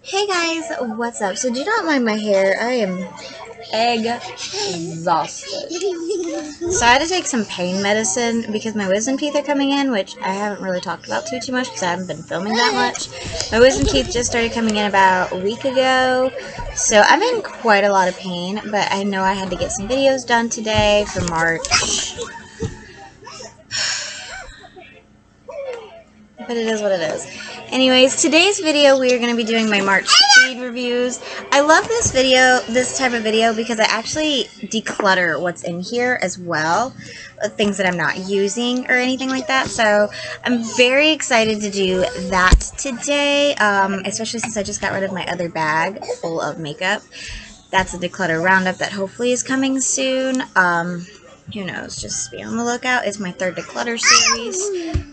Hey guys, what's up? So do not mind my hair. I am exhausted. So I had to take some pain medicine because my wisdom teeth are coming in, which I haven't really talked about too much because I haven't been filming that much. My wisdom teeth just started coming in about a week ago, so I'm in quite a lot of pain, but I know I had to get some videos done today for March. But it is what it is. Anyways, today's video we are going to be doing my March feed reviews. I love this type of video, because I actually declutter what's in here as well. Things that I'm not using or anything like that. So I'm very excited to do that today, especially since I just got rid of my other bag full of makeup. That's a declutter roundup that hopefully is coming soon. Who knows? Just be on the lookout. It's my third declutter series.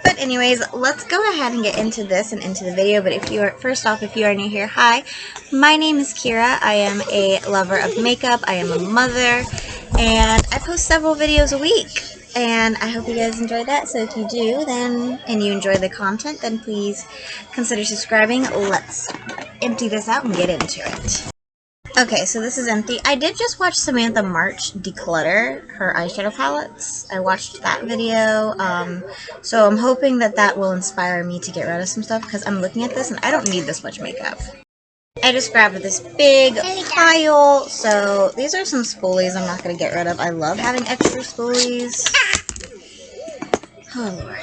But anyways, let's go ahead and get into this and into the video. But first off, if you are new here, hi, my name is Kira. I am a lover of makeup. I am a mother, and I post several videos a week. And I hope you guys enjoy that. So if you do, and you enjoy the content, then please consider subscribing. Let's empty this out and get into it. Okay, so this is empty. I did just watch Samantha March declutter her eyeshadow palettes. I watched that video, so I'm hoping that will inspire me to get rid of some stuff, because I'm looking at this and I don't need this much makeup. I just grabbed this big pile, so these are some spoolies I'm not going to get rid of. I love having extra spoolies. Oh, Lord.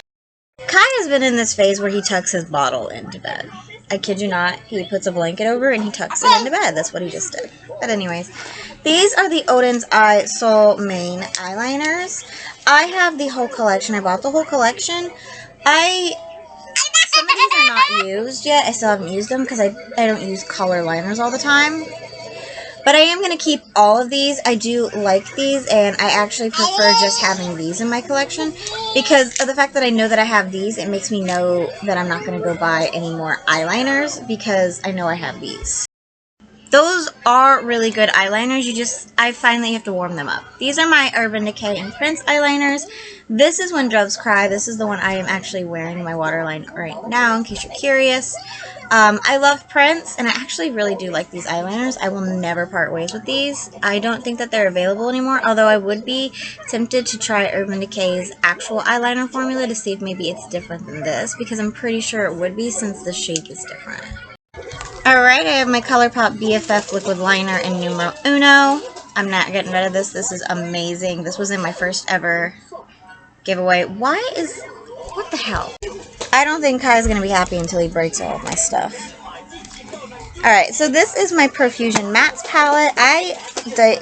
Kai has been in this phase where he tucks his bottle into bed. I kid you not, he puts a blanket over and he tucks it into bed. That's what he just did. But anyways, these are the Oden's Eye Soul Main eyeliners. I have the whole collection. I bought the whole collection. Some of these are not used yet. I still haven't used them because I don't use color liners all the time. But I am going to keep all of these. I do like these, and I actually prefer just having these in my collection. Because of the fact that I know that I have these, it makes me know that I'm not going to go buy any more eyeliners, because I know I have these. Those are really good eyeliners. I find that you have to warm them up. These are my Urban Decay and Prince eyeliners. This is When Doves Cry. This is the one I am actually wearing in my waterline right now, in case you're curious. I love Prince, and I actually really do like these eyeliners. I will never part ways with these. I don't think that they're available anymore, although I would be tempted to try Urban Decay's actual eyeliner formula to see if maybe it's different than this, because I'm pretty sure it would be, since the shape is different. Alright, I have my ColourPop BFF liquid liner in numero uno. I'm not getting rid of this. This is amazing. This was in my first ever giveaway. What the hell? I don't think Kai's going to be happy until he breaks all of my stuff. Alright, so this is my Profusion Mattes palette. I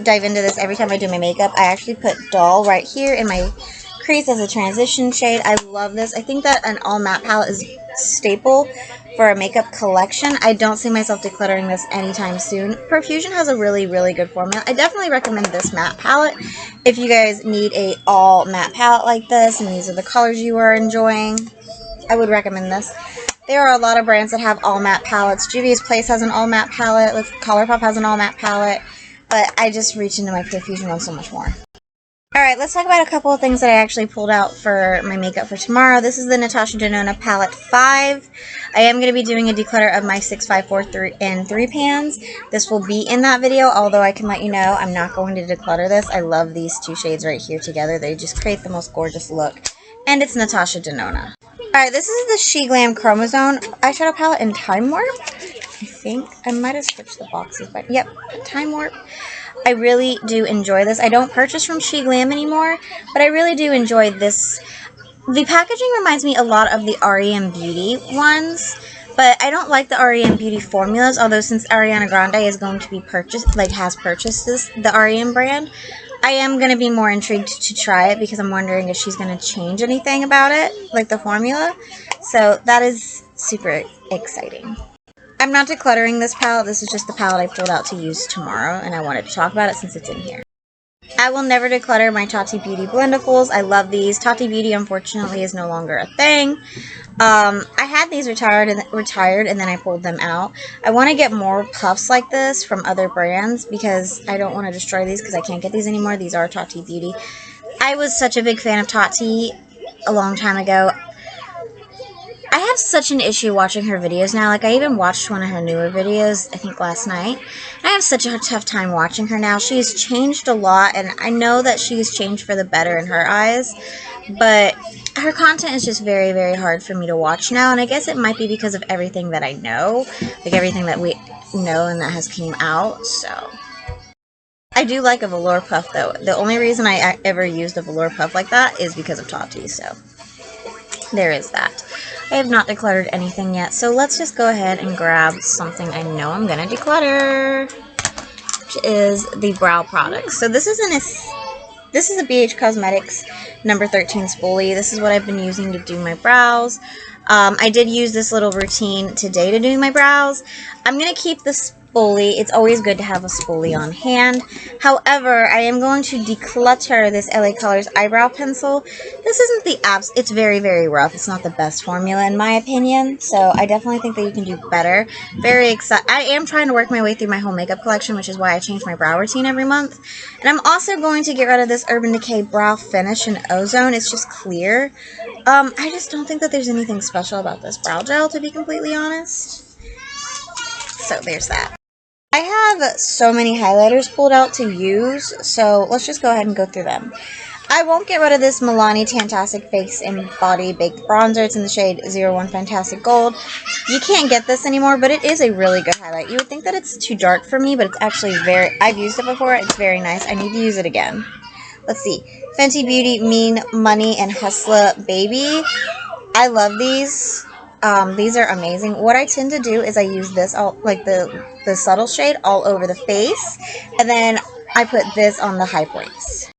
dive into this every time I do my makeup. I actually put Doll right here in my crease as a transition shade. I love this. I think that an all matte palette is staple for a makeup collection. I don't see myself decluttering this anytime soon. Profusion has a really, really good formula. I definitely recommend this matte palette if you guys need a all matte palette like this, and these are the colors you are enjoying. I would recommend this. There are a lot of brands that have all matte palettes. Juvia's Place has an all matte palette. ColourPop has an all matte palette. But I just reach into my Profusion one so much more. Alright, let's talk about a couple of things that I actually pulled out for my makeup for tomorrow. This is the Natasha Denona Palette 5. I am going to be doing a declutter of my 654 and 3 pans. This will be in that video, although I can let you know I'm not going to declutter this. I love these two shades right here together. They just create the most gorgeous look. And it's Natasha Denona. Alright, this is the She Glam Chromosome eyeshadow palette in Time Warp. I think I might have switched the boxes, but yep, Time Warp. I really do enjoy this. I don't purchase from She Glam anymore, but I really do enjoy this. The packaging reminds me a lot of the REM Beauty ones, but I don't like the REM Beauty formulas, although since Ariana Grande is going to be has purchased the REM brand, I am going to be more intrigued to try it, because I'm wondering if she's going to change anything about it, like the formula. So that is super exciting. I'm not decluttering this palette. This is just the palette I pulled out to use tomorrow, and I wanted to talk about it since it's in here. I will never declutter my Tati Beauty Blendables. I love these. Tati Beauty, unfortunately, is no longer a thing. I had these retired and then I pulled them out. I want to get more puffs like this from other brands, because I don't want to destroy these because I can't get these anymore. These are Tati Beauty. I was such a big fan of Tati a long time ago. I have such an issue watching her videos now. Like, I even watched one of her newer videos, I think last night. I have such a tough time watching her now. She's changed a lot, and I know that she's changed for the better in her eyes, but her content is just very, very hard for me to watch now, and I guess it might be because of everything that I know, like everything that we know and that has came out, so. I do like a velour puff, though. The only reason I ever used a velour puff like that is because of Tati, so there is that. I have not decluttered anything yet, so let's just go ahead and grab something I know I'm going to declutter, which is the brow products. So this is a BH Cosmetics number 13 spoolie. This is what I've been using to do my brows. I did use this little routine today to do my brows. I'm going to keep the spoolie. It's always good to have a spoolie on hand. However, I am going to declutter this LA Colors eyebrow pencil. This isn't the apps. It's very, very rough. It's not the best formula in my opinion. So I definitely think that you can do better. Very excited. I am trying to work my way through my whole makeup collection, which is why I change my brow routine every month. And I'm also going to get rid of this Urban Decay Brow Finish in Ozone. It's just clear. I just don't think that there's anything special about this brow gel, to be completely honest. So there's that. I have so many highlighters pulled out to use, so let's just go ahead and go through them. I won't get rid of this Milani Tantastic Face and Body Baked Bronzer. It's in the shade 01 Fantastic Gold. You can't get this anymore, but it is a really good highlight. You would think that it's too dark for me, but it's actually I've used it before. It's very nice. I need to use it again. Let's see. Fenty Beauty Mean Money and Hustler Baby. I love these. These are amazing. What I tend to do is I use this, like the subtle shade, all over the face. And then I put this on the high points.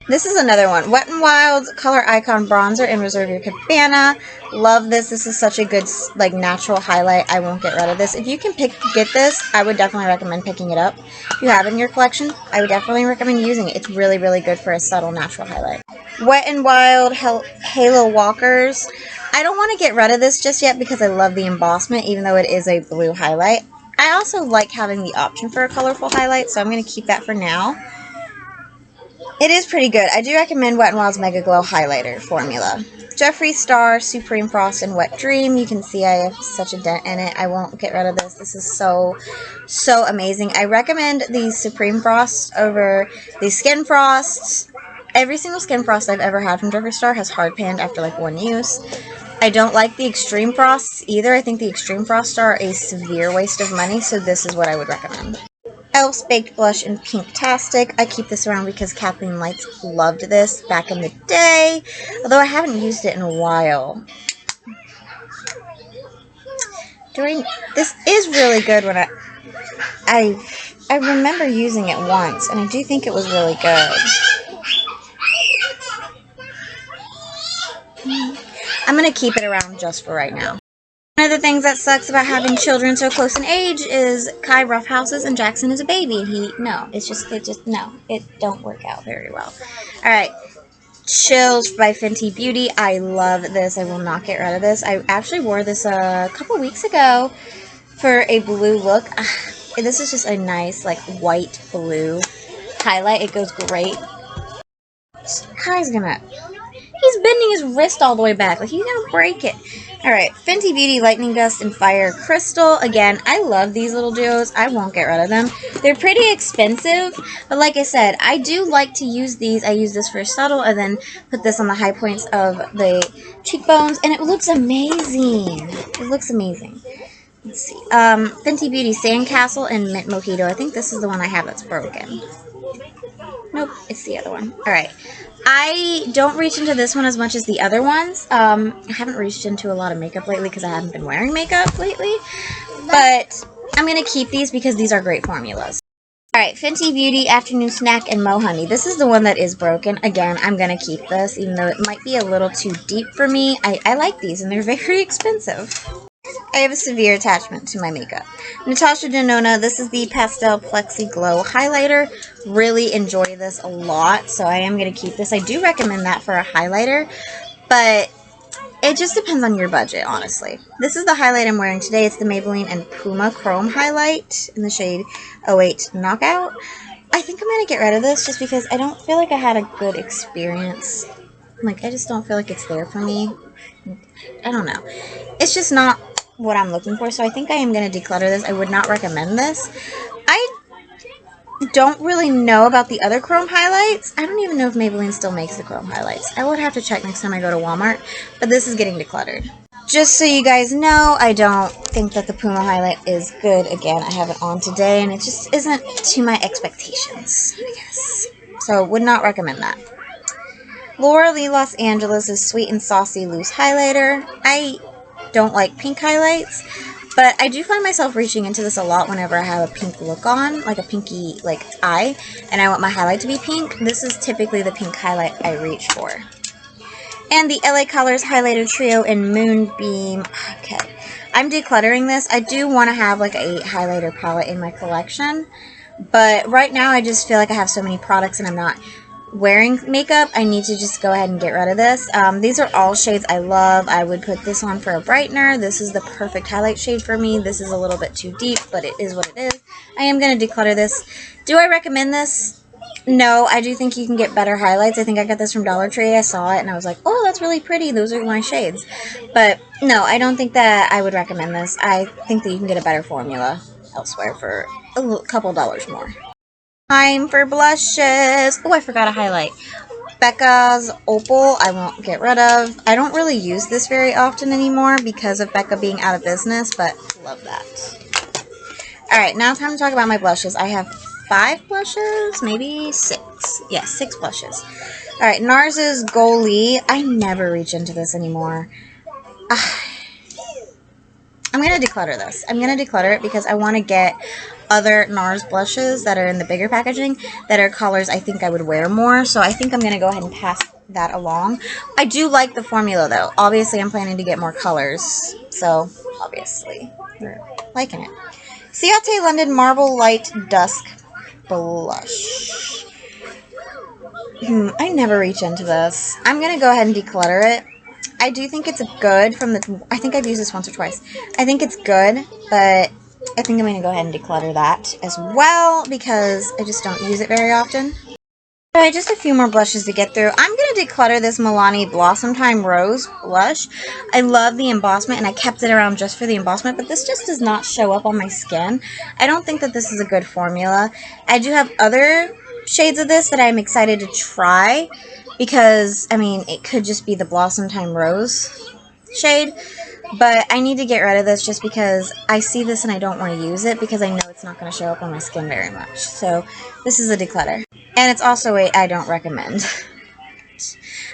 This is another one. Wet n Wild's Color Icon Bronzer in Reserve Your Cabana. Love this. This is such a good, like, natural highlight. I won't get rid of this. If you can get this, I would definitely recommend picking it up. If you have it in your collection, I would definitely recommend using it. It's really, really good for a subtle, natural highlight. Wet n Wild Halo Walkers. I don't want to get rid of this just yet because I love the embossment, even though it is a blue highlight. I also like having the option for a colorful highlight, so I'm going to keep that for now. It is pretty good. I do recommend Wet n Wild's Mega Glow Highlighter formula. Jeffree Star, Supreme Frost, and Wet Dream. You can see I have such a dent in it. I won't get rid of this. This is so, so amazing. I recommend the Supreme Frost over the Skin Frost. Every single Skin Frost I've ever had from Jeffree Star has hard panned after like one use. I don't like the Extreme Frosts either. I think the Extreme Frosts are a severe waste of money, so this is what I would recommend. Elf's Baked Blush in Pinktastic. I keep this around because Kathleen Lights loved this back in the day, although I haven't used it in a while. This is really good when I remember using it once, and I do think it was really good. I'm going to keep it around just for right now. One of the things that sucks about having children so close in age is Kai roughhouses and Jackson is a baby, and it don't work out very well. Alright, Chills by Fenty Beauty. I love this. I will not get rid of this. I actually wore this a couple weeks ago for a blue look. This is just a nice, like, white blue highlight. It goes great. Kai's gonna... He's bending his wrist all the way back. Like, he's gonna break it. Alright, Fenty Beauty Lightning Dust and Fire Crystal. Again, I love these little duos. I won't get rid of them. They're pretty expensive, but like I said, I do like to use these. I use this for subtle and then put this on the high points of the cheekbones, and it looks amazing. It looks amazing. Let's see. Fenty Beauty Sandcastle and Mint Mojito. I think this is the one I have that's broken. Nope, it's the other one. Alright. I don't reach into this one as much as the other ones. I haven't reached into a lot of makeup lately because I haven't been wearing makeup lately. But I'm going to keep these because these are great formulas. Alright, Fenty Beauty Afternoon Snack and Mo Honey. This is the one that is broken. Again, I'm going to keep this even though it might be a little too deep for me. I like these and they're very expensive. I have a severe attachment to my makeup. Natasha Denona, this is the Pastel Plexi Glow Highlighter. Really enjoy this a lot, so I am going to keep this. I do recommend that for a highlighter, but it just depends on your budget, honestly. This is the highlight I'm wearing today. It's the Maybelline and Puma Chrome Highlight in the shade 08 Knockout. I think I'm going to get rid of this just because I don't feel like I had a good experience. Like, I just don't feel like it's there for me. I don't know. It's just not what I'm looking for, so I think I am going to declutter this. I would not recommend this. I don't really know about the other chrome highlights. I don't even know if Maybelline still makes the chrome highlights. I would have to check next time I go to Walmart, but this is getting decluttered. Just so you guys know, I don't think that the Puma highlight is good. Again, I have it on today, and it just isn't to my expectations, I guess. So, would not recommend that. Laura Lee Los Angeles is Sweet and Saucy Loose Highlighter. I don't like pink highlights, but I do find myself reaching into this a lot whenever I have a pink look on, like a pinky like eye, and I want my highlight to be pink. This is typically the pink highlight I reach for. And the LA Colors Highlighter Trio in Moonbeam. Okay, I'm decluttering this. I do want to have like a highlighter palette in my collection, but right now I just feel like I have so many products and I'm not wearing makeup. I need to just go ahead and get rid of this. These are all shades I love. I would put this on for a brightener. This is the perfect highlight shade for me. This is a little bit too deep, but it is what it is. I am going to declutter this. Do I recommend this? No, I do think you can get better highlights. I think I got this from Dollar Tree. I saw it and I was like, oh, that's really pretty. Those are my shades. But no, I don't think that I would recommend this. I think that you can get a better formula elsewhere for a couple dollars more. Time for blushes. Oh, I forgot a highlight. Becca's Opal, I won't get rid of. I don't really use this very often anymore because of Becca being out of business, but love that. Alright, now time to talk about my blushes. I have 5 blushes, maybe 6. Yes, 6 blushes. Alright, NARS's Goalie. I never reach into this anymore. I'm going to declutter this. I'm going to declutter it because I want to get other NARS blushes that are in the bigger packaging that are colors I think I would wear more. So I think I'm going to go ahead and pass that along. I do like the formula though. Obviously I'm planning to get more colors. So obviously we're liking it. Ciate London Marble Light Dusk Blush. I never reach into this. I'm going to go ahead and declutter it. I do think it's good from the... I think I've used this once or twice. I think it's good, but I think I'm going to go ahead and declutter that as well because I just don't use it very often. Alright, just a few more blushes to get through. I'm going to declutter this Milani Blossom Time Rose blush. I love the embossment, and I kept it around just for the embossment, but this just does not show up on my skin. I don't think that this is a good formula. I do have other shades of this that I'm excited to try because, I mean, it could just be the Blossom Time Rose shade. But I need to get rid of this just because I see this and I don't want to use it because I know it's not going to show up on my skin very much. So this is a declutter. And it's also a I don't recommend.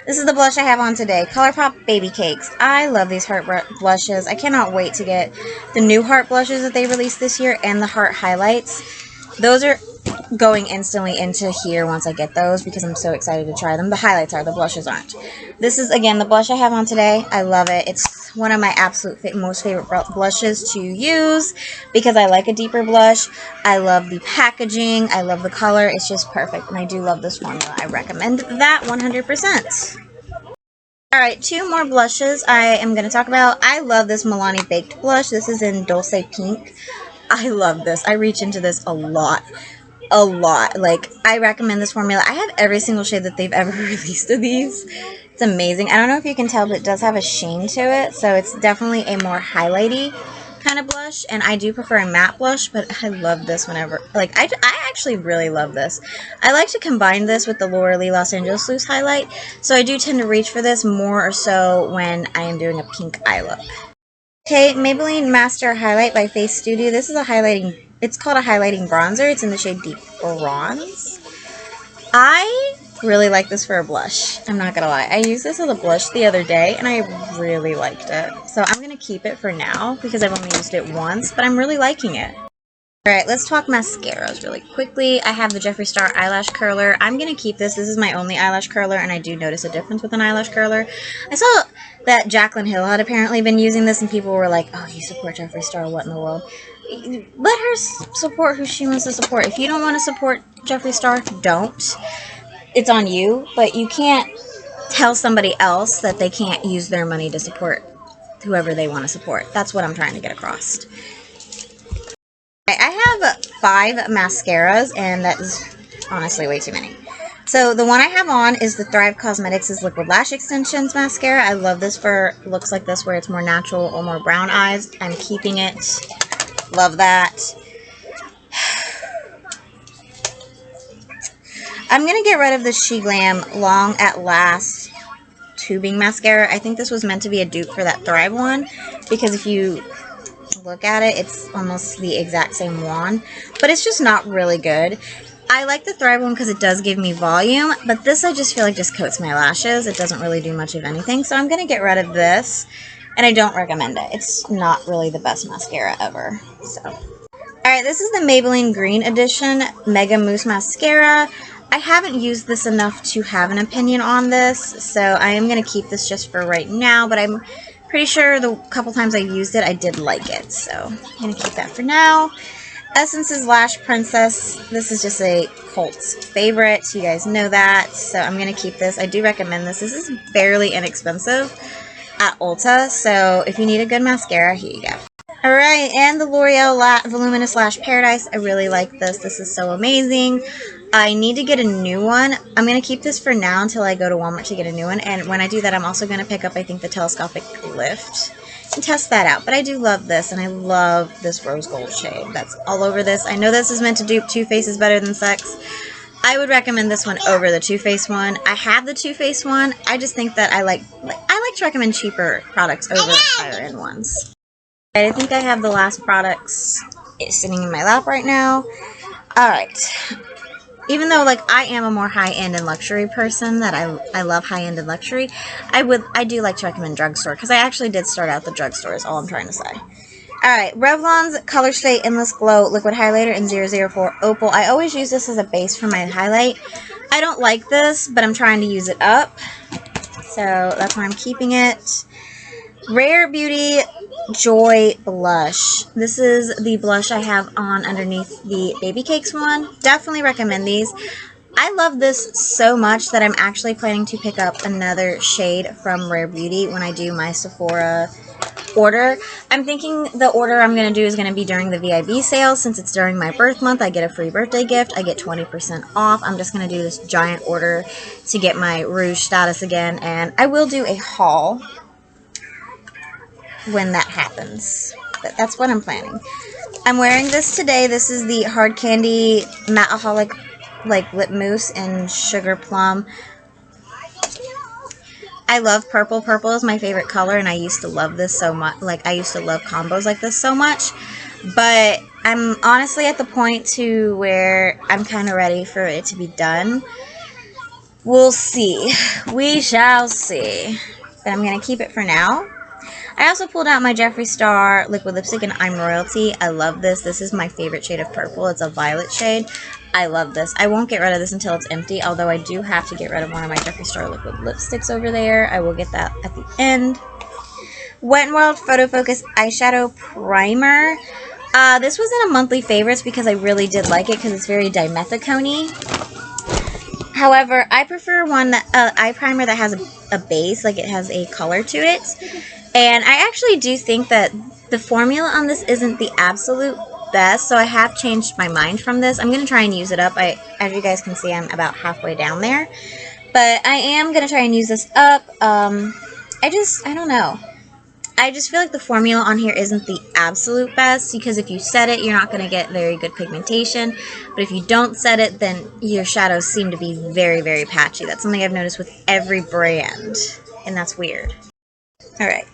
This is the blush I have on today. ColourPop Baby Cakes. I love these heart blushes. I cannot wait to get the new heart blushes that they released this year and the heart highlights. Those are going instantly into here once I get those because I'm so excited to try them. The highlights are, the blushes aren't. This is, again, the blush I have on today. I love it. It's one of my absolute most favorite blushes to use because I like a deeper blush. I love the packaging. I love the color. It's just perfect, and I do love this formula. I recommend that 100%. Alright, 2 more blushes I am going to talk about. I love this Milani Baked blush. This is in Dulce Pink. I love this. I reach into this a lot. Like, I recommend this formula. I have every single shade that they've ever released of these. It's amazing. I don't know if you can tell, but it does have a sheen to it, so it's definitely a more highlighty kind of blush, and I do prefer a matte blush, but I love this whenever, like, I actually really love this. I like to combine this with the Laura Lee Los Angeles Loose highlight, so I do tend to reach for this more or so when I am doing a pink eye look. Okay, Maybelline Master Highlight by Face Studio. This is a highlighting, it's called a highlighting bronzer. It's in the shade Deep Bronze. I really like this for a blush. I'm not gonna lie. I used this as a blush the other day, and I really liked it. So I'm gonna keep it for now because I've only used it once, but I'm really liking it. Alright, let's talk mascaras really quickly. I have the Jeffree Star Eyelash Curler. I'm going to keep this. This is my only eyelash curler, and I do notice a difference with an eyelash curler. I saw that Jaclyn Hill had apparently been using this, and people were like, oh, you support Jeffree Star, what in the world? Let her support who she wants to support. If you don't want to support Jeffree Star, don't. It's on you, but you can't tell somebody else that they can't use their money to support whoever they want to support. That's what I'm trying to get across. I have 5 mascaras, and that is honestly way too many. So the one I have on is the Thrive Cosmetics' Liquid Lash Extensions Mascara. I love this for looks like this where it's more natural or more brown eyes. I'm keeping it. Love that. I'm going to get rid of the She Glam Long at Last tubing mascara. I think this was meant to be a dupe for that Thrive one, because if you look at it, it's almost the exact same wand, but it's just not really good. I like the Thrive one because it does give me volume, but this I just feel like just coats my lashes. It doesn't really do much of anything, so I'm going to get rid of this, and I don't recommend it. It's not really the best mascara ever. So, alright, this is the Maybelline Green Edition Mega Mousse Mascara. I haven't used this enough to have an opinion on this, so I am going to keep this just for right now, but I'm pretty sure the couple times I used it, I did like it, so I'm going to keep that for now. Essence's Lash Princess. This is just a cult favorite. You guys know that, so I'm going to keep this. I do recommend this. This is fairly inexpensive at Ulta, so if you need a good mascara, here you go. Alright, and the L'Oreal Voluminous Lash Paradise. I really like this. This is so amazing. I need to get a new one. I'm going to keep this for now until I go to Walmart to get a new one. And when I do that, I'm also going to pick up, I think, the telescopic lift and test that out. But I do love this, and I love this rose gold shade. That's all over this. I know this is meant to dupe Too Faced is Better Than Sex. I would recommend this one over the Too Faced one. I have the Too Faced one. I just think that I like to recommend cheaper products over higher end ones. I think I have the last products sitting in my lap right now. Alright. Even though, like, I am a more high-end and luxury person, that I love high-end and luxury, I do like to recommend drugstore, because I actually did start out the drugstore, is all I'm trying to say. Alright, Revlon's Color Stay Endless Glow Liquid Highlighter in 004 Opal. I always use this as a base for my highlight. I don't like this, but I'm trying to use it up, so that's why I'm keeping it. Rare Beauty Joy Blush. This is the blush I have on underneath the Baby Cakes one. Definitely recommend these. I love this so much that I'm actually planning to pick up another shade from Rare Beauty when I do my Sephora order. I'm thinking the order I'm going to do is going to be during the VIB sale. Since it's during my birth month, I get a free birthday gift. I get 20% off. I'm just going to do this giant order to get my Rouge status again, and I will do a haul when that happens. But that's what I'm planning. I'm wearing this today. This is the Hard Candy Matteaholic lip mousse in Sugar Plum. I love purple. Purple is my favorite color, and I used to love this so much. Like, I used to love combos like this so much. But I'm honestly at the point to where I'm kind of ready for it to be done. We'll see. We shall see. But I'm going to keep it for now. I also pulled out my Jeffree Star liquid lipstick in I'm Royalty. I love this. This is my favorite shade of purple. It's a violet shade. I love this. I won't get rid of this until it's empty, although I do have to get rid of one of my Jeffree Star liquid lipsticks over there. I will get that at the end. Wet n Wild Photo Focus Eyeshadow Primer. This was in a monthly favorites because I really did like it because it's very dimethicone-y. However, I prefer one that eye primer that has a base, like it has a color to it. And I actually do think that the formula on this isn't the absolute best, so I have changed my mind from this. I'm going to try and use it up. As you guys can see, I'm about halfway down there. But I am going to try and use this up. I don't know. I just feel like the formula on here isn't the absolute best, because if you set it, you're not going to get very good pigmentation. But if you don't set it, then your shadows seem to be very, very patchy. That's something I've noticed with every brand, and that's weird. Alright.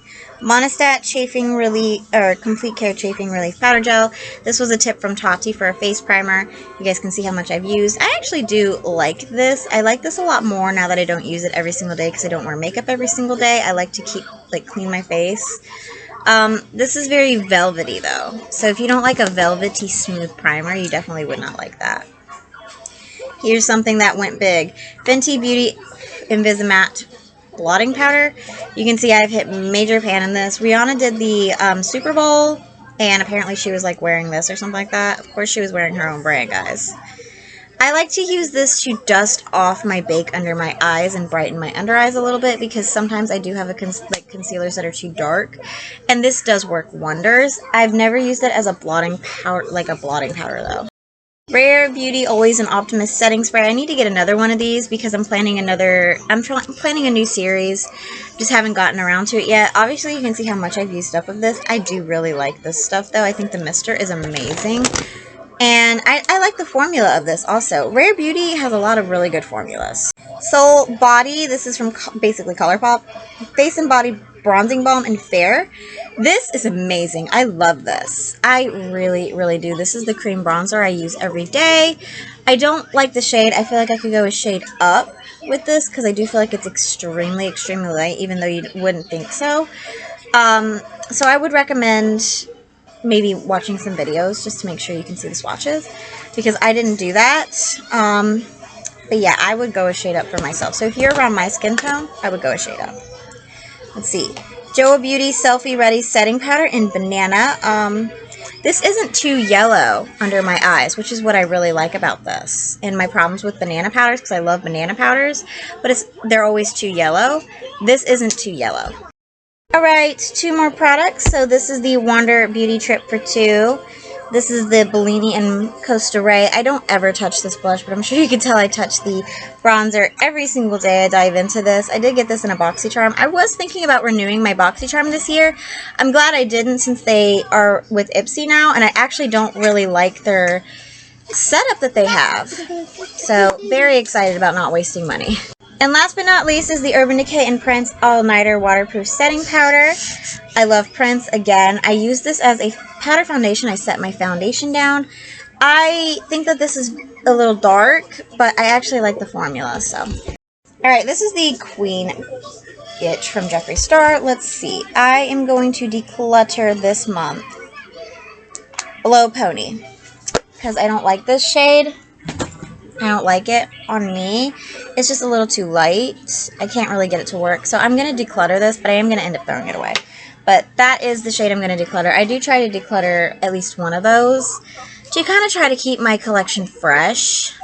Monistat Chafing Relief, or Complete Care Chafing Relief Powder Gel. This was a tip from Tati for a face primer. You guys can see how much I've used. I actually do like this. I like this a lot more now that I don't use it every single day because I don't wear makeup every single day. I like to clean my face. This is very velvety though. So if you don't like a velvety smooth primer, you definitely would not like that. Here's something that went big. Fenty Beauty Invisimatte blotting powder. You can see I've hit major pan in this. Rihanna did the Super Bowl, and apparently she was like wearing this or something like that. Of course she was wearing her own brand, guys. I like to use this to dust off my bake under my eyes and brighten my under eyes a little bit, because sometimes I do have concealers that are too dark, and this does work wonders. I've never used it as a blotting powder, though. Rare Beauty Always an Optimist Setting Spray. I need to get another one of these because I'm planning planning a new series. Just haven't gotten around to it yet. Obviously, you can see how much I've used up of this. I do really like this stuff, though. I think the mister is amazing. And I like the formula of this also. Rare Beauty has a lot of really good formulas. Soul Body, this is from basically ColourPop. Face and Body Bronzing Balm in Fair. This is amazing. I love this. I really, really do. This is the cream bronzer I use every day. I don't like the shade. I feel like I could go a shade up with this because I do feel like it's extremely, extremely light, even though you wouldn't think so. So I would recommend maybe watching some videos just to make sure you can see the swatches, because I didn't do that. But yeah, I would go a shade up for myself. So if you're around my skin tone, I would go a shade up. Let's see. Joa Beauty Selfie Ready Setting Powder in Banana. This isn't too yellow under my eyes, which is what I really like about this. And my problems with banana powders, because I love banana powders, but they're always too yellow. This isn't too yellow. Alright, 2 more products. So this is the Wander Beauty Trip for 2. This is the Bellini and Costa Ray. I don't ever touch this blush, but I'm sure you can tell I touch the bronzer every single day I dive into this. I did get this in a BoxyCharm. I was thinking about renewing my BoxyCharm this year. I'm glad I didn't, since they are with Ipsy now, and I actually don't really like their setup that they have. So, very excited about not wasting money. And last but not least is the Urban Decay and Prince All Nighter Waterproof Setting Powder. I love Prince again. I use this as a powder foundation. I set my foundation down. I think that this is a little dark, but I actually like the formula, so. Alright, this is the Queen Itch from Jeffree Star. Let's see. I am going to declutter this month Below Pony, because I don't like this shade. I don't like it on me. It's just a little too light. I can't really get it to work. So I'm going to declutter this, but I am going to end up throwing it away. But that is the shade I'm going to declutter. I do try to declutter at least one of those to kind of try to keep my collection fresh.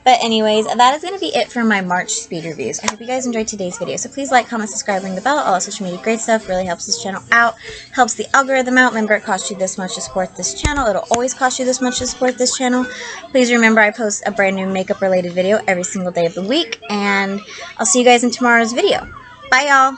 But anyways, that is going to be it for my March speed reviews. I hope you guys enjoyed today's video. So please like, comment, subscribe, ring the bell. All that social media great stuff really helps this channel out. Helps the algorithm out. Remember, it costs you this much to support this channel. It'll always cost you this much to support this channel. Please remember, I post a brand new makeup related video every single day of the week. And I'll see you guys in tomorrow's video. Bye, y'all.